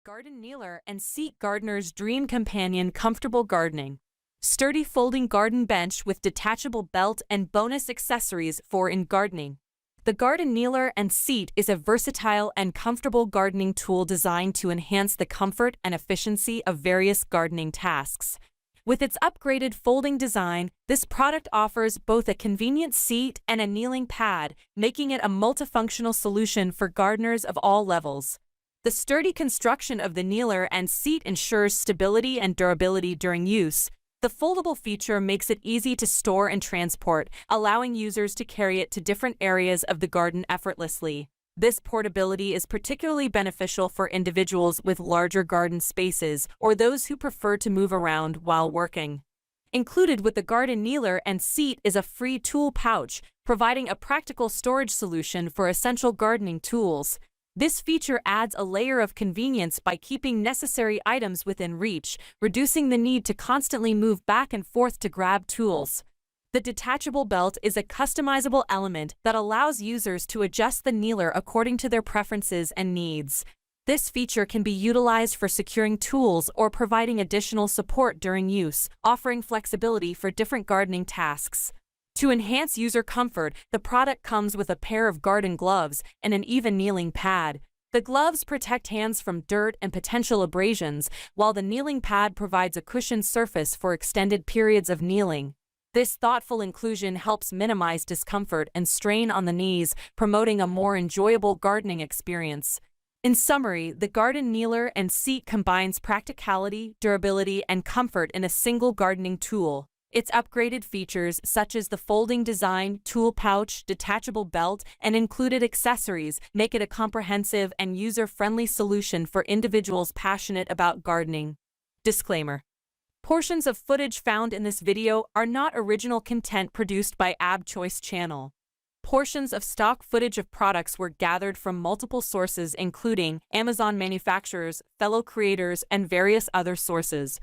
Garden Kneeler and Seat Gardener's Dream Companion Comfortable Gardening. Sturdy folding garden bench with detachable belt and bonus accessories for in gardening. The Garden Kneeler and Seat is a versatile and comfortable gardening tool designed to enhance the comfort and efficiency of various gardening tasks. With its upgraded folding design, this product offers both a convenient seat and a kneeling pad, making it a multifunctional solution for gardeners of all levels. The sturdy construction of the kneeler and seat ensures stability and durability during use. The foldable feature makes it easy to store and transport, allowing users to carry it to different areas of the garden effortlessly. This portability is particularly beneficial for individuals with larger garden spaces or those who prefer to move around while working. Included with the Garden Kneeler and Seat is a free tool pouch, providing a practical storage solution for essential gardening tools. This feature adds a layer of convenience by keeping necessary items within reach, reducing the need to constantly move back and forth to grab tools. The detachable belt is a customizable element that allows users to adjust the kneeler according to their preferences and needs. This feature can be utilized for securing tools or providing additional support during use, offering flexibility for different gardening tasks. To enhance user comfort, the product comes with a pair of garden gloves and an even kneeling pad. The gloves protect hands from dirt and potential abrasions, while the kneeling pad provides a cushioned surface for extended periods of kneeling. This thoughtful inclusion helps minimize discomfort and strain on the knees, promoting a more enjoyable gardening experience. In summary, the Garden Kneeler and Seat combines practicality, durability, and comfort in a single gardening tool. Its upgraded features, such as the folding design, tool pouch, detachable belt, and included accessories, make it a comprehensive and user-friendly solution for individuals passionate about gardening. Disclaimer: portions of footage found in this video are not original content produced by AbChoice channel. Portions of stock footage of products were gathered from multiple sources including Amazon manufacturers, fellow creators, and various other sources.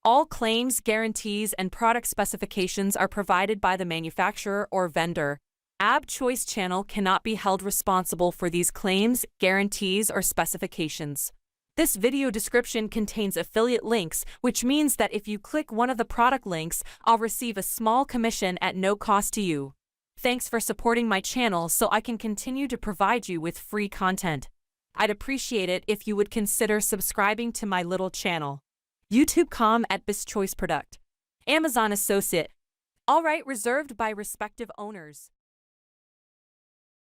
All claims, guarantees, and product specifications are provided by the manufacturer or vendor. AbChoice channel cannot be held responsible for these claims, guarantees, or specifications. This video description contains affiliate links, which means that if you click one of the product links, I'll receive a small commission at no cost to you. Thanks for supporting my channel so I can continue to provide you with free content. I'd appreciate it if you would consider subscribing to my little channel. YouTube.com at BestChoice Product. Amazon Associate. All right, reserved by respective owners.